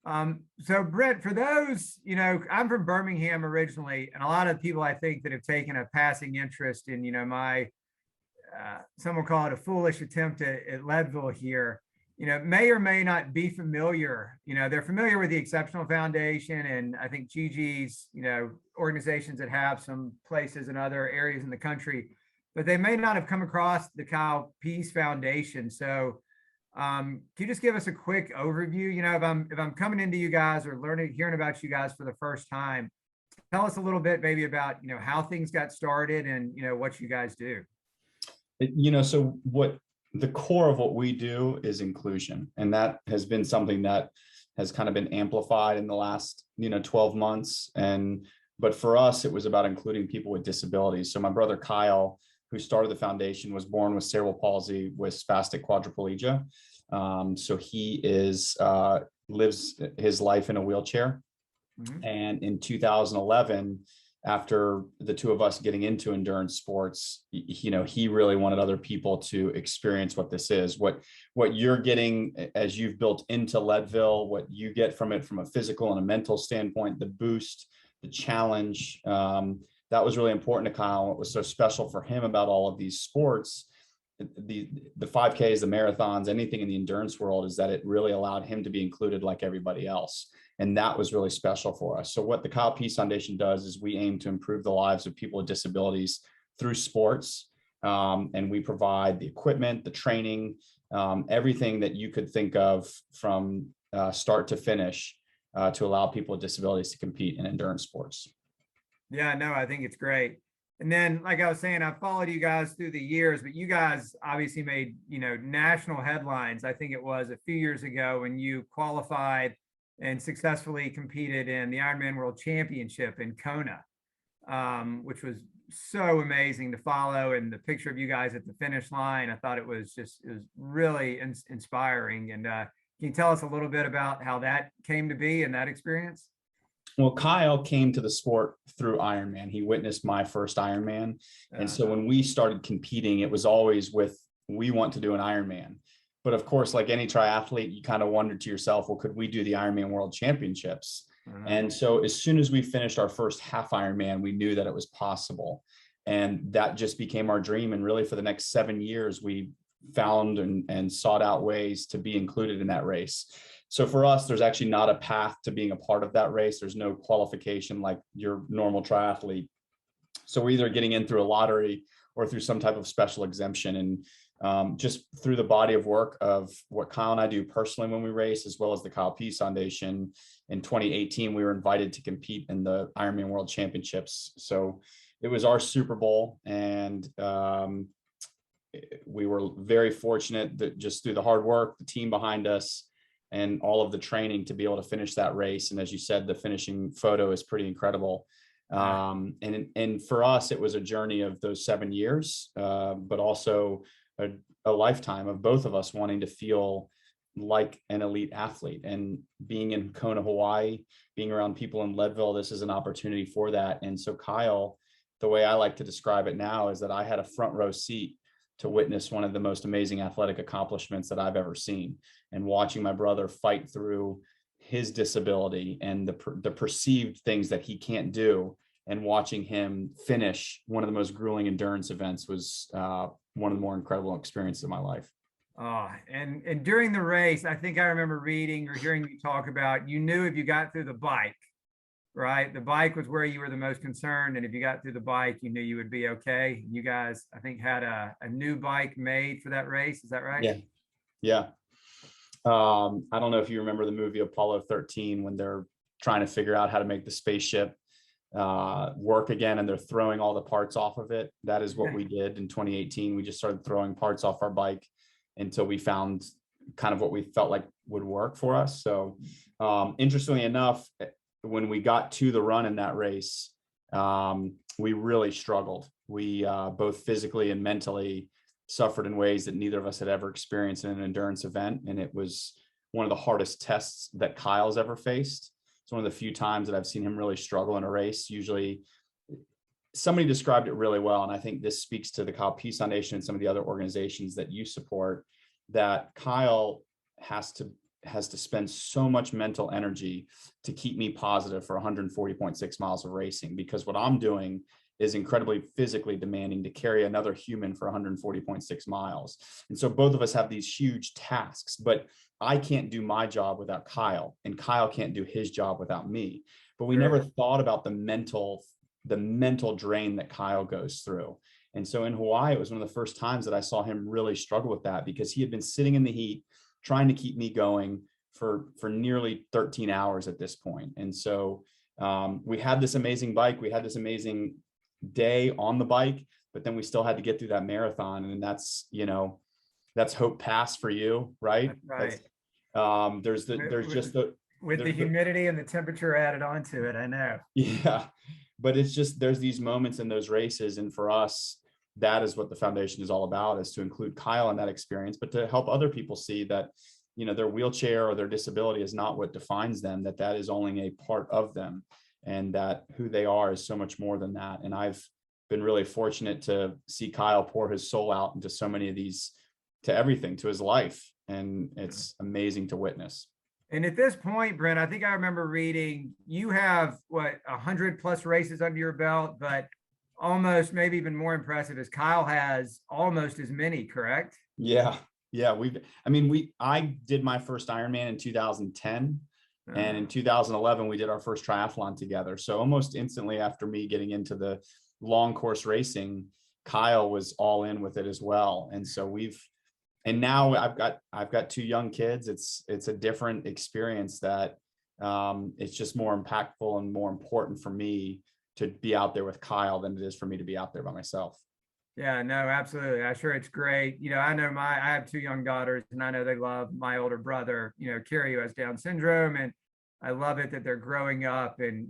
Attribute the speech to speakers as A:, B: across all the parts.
A: So Brent, for those, I'm from Birmingham originally, and a lot of people I think that have taken a passing interest in, my some will call it a foolish attempt at Leadville here, may or may not be familiar. They're familiar with the Exceptional Foundation and I think Gigi's, organizations that have some places in other areas in the country, but they may not have come across the Kyle Pease Foundation. So can you just give us a quick overview? If I'm coming into you guys or hearing about you guys for the first time, tell us a little bit maybe about how things got started and what you guys do.
B: So what the core of what we do is inclusion, and that has been something that has kind of been amplified in the last 12 months. But for us, it was about including people with disabilities. So my brother Kyle, who started the foundation, was born with cerebral palsy with spastic quadriplegia. So he lives his life in a wheelchair. Mm-hmm. And in 2011, after the two of us getting into endurance sports, he really wanted other people to experience what this is, what you're getting as you've built into Leadville, what you get from it from a physical and a mental standpoint, the boost, the challenge. That was really important to Kyle. What was so special for him about all of these sports, the 5Ks, the marathons, anything in the endurance world, is that it really allowed him to be included like everybody else. And that was really special for us. So what the Kyle Pease Foundation does is we aim to improve the lives of people with disabilities through sports. And we provide the equipment, the training, everything that you could think of from start to finish to allow people with disabilities to compete in endurance sports.
A: Yeah, no, I think it's great. And then, like I was saying, I followed you guys through the years, but you guys obviously made, national headlines. I think it was a few years ago when you qualified and successfully competed in the Ironman World Championship in Kona, which was so amazing to follow. And the picture of you guys at the finish line, I thought it was really inspiring. And can you tell us a little bit about how that came to be and that experience?
B: Well, Kyle came to the sport through Ironman. He witnessed my first Ironman. And so when we started competing, it was always we want to do an Ironman. But of course, like any triathlete, you kind of wondered to yourself, well, could we do the Ironman World Championships? And so as soon as we finished our first half Ironman, we knew that it was possible. And that just became our dream. And really for the next 7 years, we found and sought out ways to be included in that race. So for us, there's actually not a path to being a part of that race. There's no qualification like your normal triathlete. So we're either getting in through a lottery or through some type of special exemption. And just through the body of work of what Kyle and I do personally when we race, as well as the Kyle Pease Foundation, in 2018, we were invited to compete in the Ironman World Championships. So it was our Super Bowl, and we were very fortunate that just through the hard work, the team behind us, and all of the training to be able to finish that race. And as you said, the finishing photo is pretty incredible. And for us, it was a journey of those 7 years, but also a lifetime of both of us wanting to feel like an elite athlete. And being in Kona, Hawaii, being around people in Leadville, this is an opportunity for that. And so Kyle, the way I like to describe it now is that I had a front row seat to witness one of the most amazing athletic accomplishments that I've ever seen. And watching my brother fight through his disability and the perceived things that he can't do, and watching him finish one of the most grueling endurance events was one of the more incredible experiences of my life.
A: Oh, and during the race, I think I remember reading or hearing you talk about, you knew if you got through the bike, right? The bike was where you were the most concerned. And if you got through the bike, you knew you would be okay. You guys, I think, had a new bike made for that race. Is that right?
B: Yeah. Yeah. I don't know if you remember the movie Apollo 13, when they're trying to figure out how to make the spaceship work again, and they're throwing all the parts off of it. That is what we did in 2018. We just started throwing parts off our bike until we found kind of what we felt like would work for us. So interestingly enough, when we got to the run in that race, we really struggled. We both physically and mentally suffered in ways that neither of us had ever experienced in an endurance event. And it was one of the hardest tests that Kyle's ever faced. It's one of the few times that I've seen him really struggle in a race. Usually somebody described it really well. And I think this speaks to the Kyle Pease Foundation and some of the other organizations that you support, that Kyle has to has to spend so much mental energy to keep me positive for 140.6 miles of racing, because what I'm doing is incredibly physically demanding to carry another human for 140.6 miles. And so both of us have these huge tasks, but I can't do my job without Kyle, and Kyle can't do his job without me. But we never thought about the mental drain that Kyle goes through. And so in Hawaii, it was one of the first times that I saw him really struggle with that, because he had been sitting in the heat trying to keep me going for nearly 13 hours at this point. And so we had this amazing bike, we had this amazing day on the bike, but then we still had to get through that marathon. And that's, that's Hope Pass for you, right?
A: Right.
B: There's the
A: humidity and the temperature added onto it, I know.
B: Yeah, but it's just, there's these moments in those races. And for us, that is what the foundation is all about, is to include Kyle in that experience, but to help other people see that, their wheelchair or their disability is not what defines them, that is only a part of them, and that who they are is so much more than that. And I've been really fortunate to see Kyle pour his soul out into so many of these, to everything, to his life. And it's amazing to witness.
A: And at this point, Brent, I think I remember reading you have 100+ races under your belt, but almost maybe even more impressive is Kyle has almost as many, correct?
B: Yeah. I did my first Ironman in 2010. And in 2011, we did our first triathlon together. So almost instantly after me getting into the long course racing, Kyle was all in with it as well. And so now I've got 2 young kids. It's a different experience that it's just more impactful and more important for me to be out there with Kyle than it is for me to be out there by myself.
A: Yeah, no, absolutely. I'm sure it's great. I know I have 2 young daughters, and I know they love my older brother, Carrie, who has Down syndrome. And I love it that they're growing up and,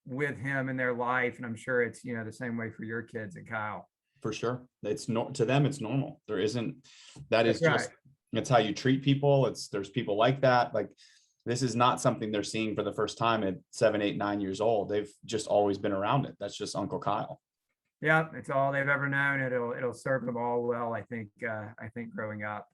A: with him in their life. And I'm sure it's, the same way for your kids and Kyle.
B: For sure. It's not, to them, it's normal. There isn't, that is
A: That's
B: just, it's how you treat people. There's people like that. Like, this is not something they're seeing for the first time at 7, 8, 9 years old. They've just always been around it. That's just Uncle Kyle.
A: Yeah, it's all they've ever known. It'll serve them all well, I think growing up.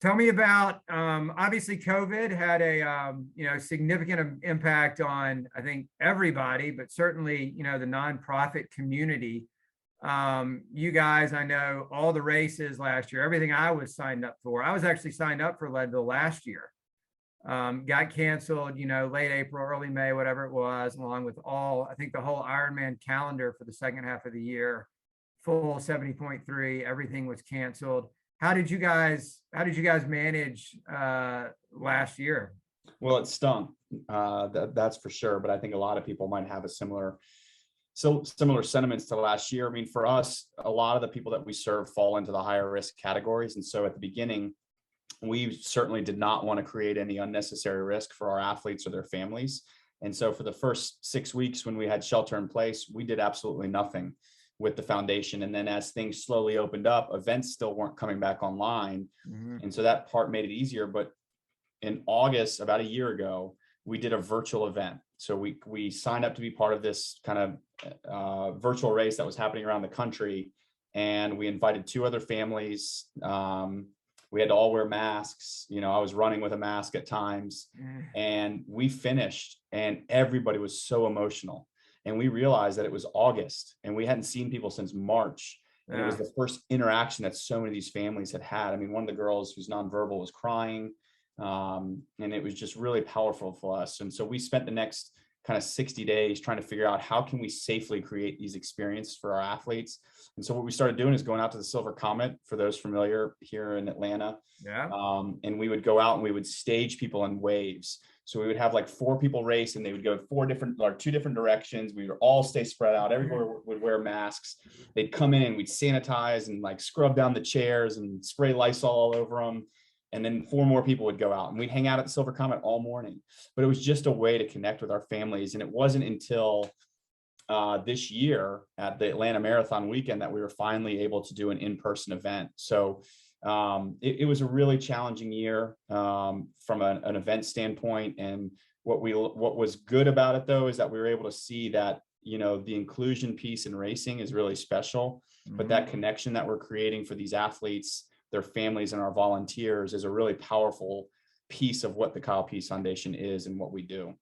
A: Tell me about, obviously COVID had a significant impact on, I think, everybody, but certainly, the nonprofit community. You guys, I know all the races last year, everything I was signed up for. I was actually signed up for Leadville last year. Got canceled, late April, early May, whatever it was, along with I think the whole Ironman calendar for the second half of the year, full 70.3, everything was canceled. How did you guys manage last year?
B: Well, it stung, that's for sure. But I think a lot of people might have similar sentiments to last year. I mean, for us, a lot of the people that we serve fall into the higher risk categories. And so at the beginning, we certainly did not want to create any unnecessary risk for our athletes or their families. And so for the first 6 weeks when we had shelter in place, we did absolutely nothing with the foundation. And then as things slowly opened up, events still weren't coming back online. Mm-hmm. And so that part made it easier. But in August, about a year ago, we did a virtual event. So we signed up to be part of this kind of virtual race that was happening around the country. And we invited 2 other families. We had to all wear masks. I was running with a mask at times, and we finished, and everybody was so emotional. And we realized that it was August and we hadn't seen people since March. And it was the first interaction that so many of these families had had. I mean, one of the girls who's nonverbal was crying. And it was just really powerful for us. And so we spent the next kind of 60 days trying to figure out how can we safely create these experiences for our athletes. And so what we started doing is going out to the Silver Comet, for those familiar here in Atlanta. Yeah. And we would go out and we would stage people in waves. So we would have like 4 people race, and they would go 2 different directions. We would all stay spread out. Everybody would wear masks. They'd come in and we'd sanitize and like scrub down the chairs and spray Lysol all over them. And then 4 more people would go out, and we'd hang out at the Silver Comet all morning. But it was just a way to connect with our families. And it wasn't until this year at the Atlanta Marathon weekend that we were finally able to do an in-person event. So it was a really challenging year from an event standpoint. And what was good about it, though, is that we were able to see that, the inclusion piece in racing is really special, but that connection that we're creating for these athletes, their families, and our volunteers is a really powerful piece of what the Kyle Pease Foundation is and what we do.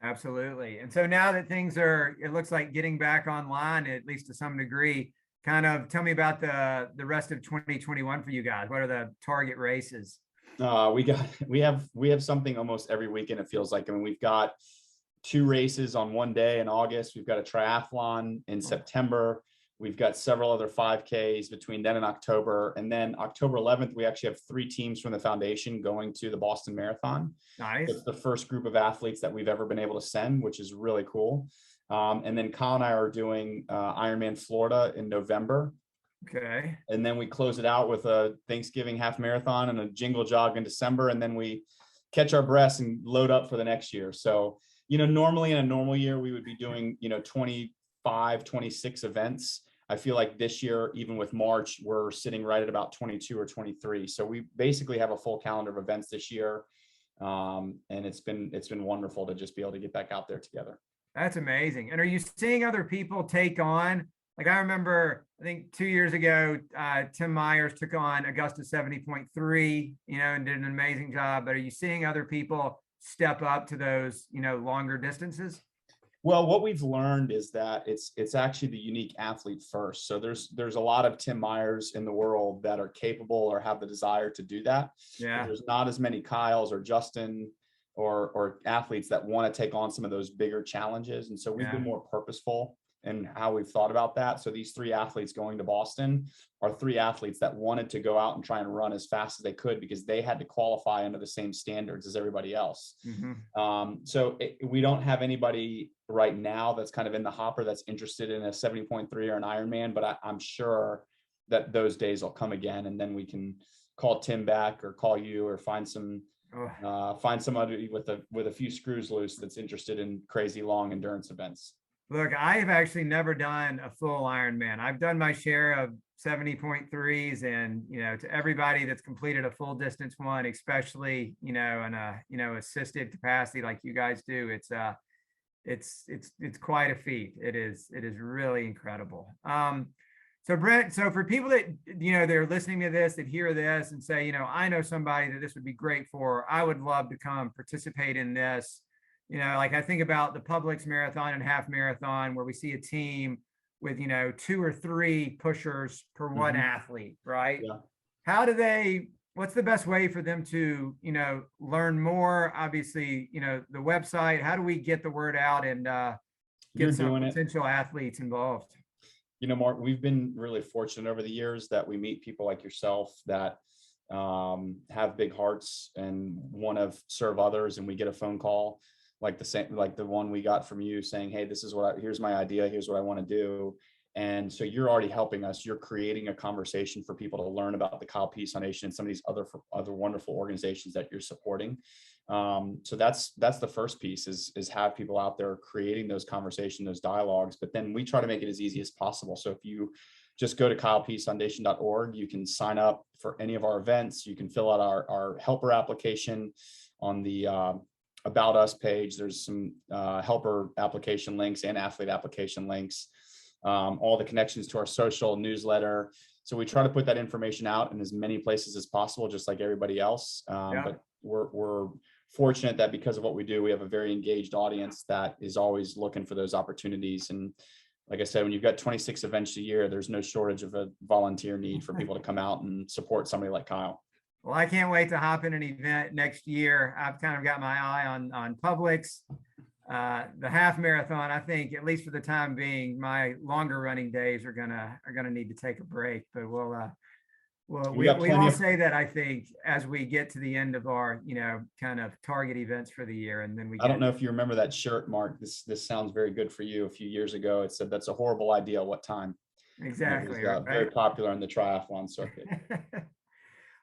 A: Absolutely. And so now that things are, it looks like getting back online, at least to some degree, kind of tell me about the rest of 2021 for you guys. What are the target races?
B: We have something almost every weekend, it feels like. I mean, we've got 2 races on one day in August. We've got a triathlon in September. We've got several other 5Ks between then and October. And then October 11th, we actually have 3 teams from the foundation going to the Boston Marathon.
A: Nice.
B: It's the first group of athletes that we've ever been able to send, which is really cool. And then Kyle and I are doing Ironman Florida in November.
A: Okay.
B: And then we close it out with a Thanksgiving half marathon and a jingle jog in December. And then we catch our breaths and load up for the next year. So, normally in a normal year, we would be doing, 25, 26 events. I feel like this year, even with March, we're sitting right at about 22 or 23. So we basically have a full calendar of events this year. And it's been wonderful to just be able to get back out there together.
A: That's amazing. And are you seeing other people take on, like I remember, I think 2 years ago, Tim Myers took on Augusta 70.3, and did an amazing job. But are you seeing other people step up to those, longer distances?
B: Well, what we've learned is that it's actually the unique athlete first. So there's a lot of Tim Myers in the world that are capable or have the desire to do that.
A: Yeah.
B: But there's not as many Kyles or Justin or athletes that want to take on some of those bigger challenges. And so we've been more purposeful in how we've thought about that. So these 3 athletes going to Boston are 3 athletes that wanted to go out and try and run as fast as they could because they had to qualify under the same standards as everybody else. So we don't have anybody right now that's kind of in the hopper that's interested in a 70.3 or an Ironman, but I'm sure that those days will come again, and then we can call Tim back or call you or find somebody with a few screws loose that's interested in crazy long endurance events.
A: Look, I have actually never done a full Ironman. I've done my share of 70.3s, and to everybody that's completed a full distance one, especially in a assisted capacity like you guys do, it's quite a feat. It is really incredible. So Brent, so for people that they're listening to this, that hear this and say, I know somebody that this would be great for, I would love to come participate in this. Like I think about the Publix marathon and half marathon where we see a team with, 2 or 3 pushers per one athlete, right? Yeah. What's the best way for them to, learn more? Obviously, the website, how do we get the word out and get some potential athletes involved?
B: Mark, we've been really fortunate over the years that we meet people like yourself that have big hearts and want to serve others. And we get a phone call like the one we got from you saying, hey, here's my idea. Here's what I want to do. And so you're already helping us. You're creating a conversation for people to learn about the Kyle Pease Foundation and some of these other wonderful organizations that you're supporting. So that's the first piece is have people out there creating those conversations, those dialogues, but then we try to make it as easy as possible. So if you just go to kylepeasefoundation.org, you can sign up for any of our events. You can fill out our helper application on the About Us page. There's some helper application links and athlete application links, all the connections to our social newsletter. So we try to put that information out in as many places as possible, just like everybody else. But we're fortunate that because of what we do, we have a very engaged audience that is always looking for those opportunities. And like I said, when you've got 26 events a year, there's no shortage of a volunteer need for people to come out and support somebody like Kyle.
A: Well, I can't wait to hop in an event next year. I've kind of got my eye on Publix. The half marathon, I think, at least for the time being, my longer running days are gonna need to take a break. But we all say that, I think, as we get to the end of our kind of target events for the year, and then I
B: don't know if you remember that shirt, Mark. This sounds very good for you. A few years ago, it said, "That's a horrible idea. What time?"
A: Exactly.
B: It was, very popular in the triathlon circuit.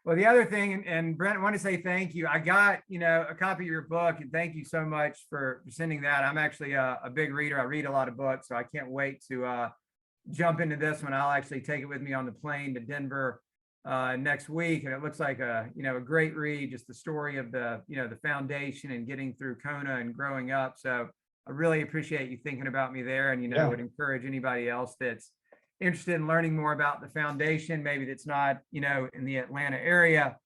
A: Well, the other thing, and Brent, I want to say thank you. I got, a copy of your book, and thank you so much for sending that. I'm actually a big reader. I read a lot of books, so I can't wait to jump into this one. I'll actually take it with me on the plane to Denver next week. And it looks like a great read, just the story of the foundation and getting through Kona and growing up. So I really appreciate you thinking about me there, and, would encourage anybody else that's interested in learning more about the foundation, maybe that's not, in the Atlanta area,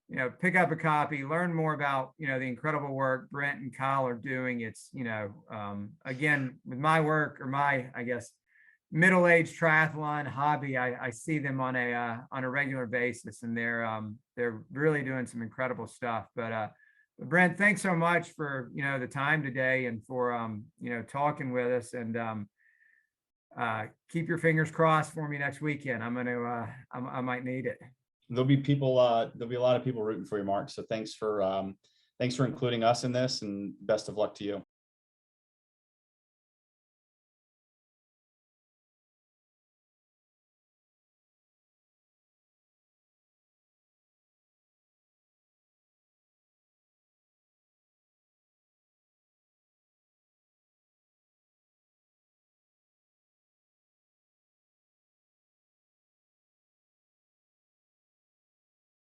A: you know, pick up a copy, learn more about, you know, the incredible work Brent and Kyle are doing. It's, you know, again, with my work or my, I guess, middle-aged triathlon hobby, I see them on a regular basis, and they're really doing some incredible stuff. But Brent, thanks so much for, you know, the time today and for, you know, talking with us, and keep your fingers crossed for me next weekend. I might need it.
B: There'll be people, there'll be a lot of people rooting for you, Mark. So thanks for including us in this, and best of luck to you.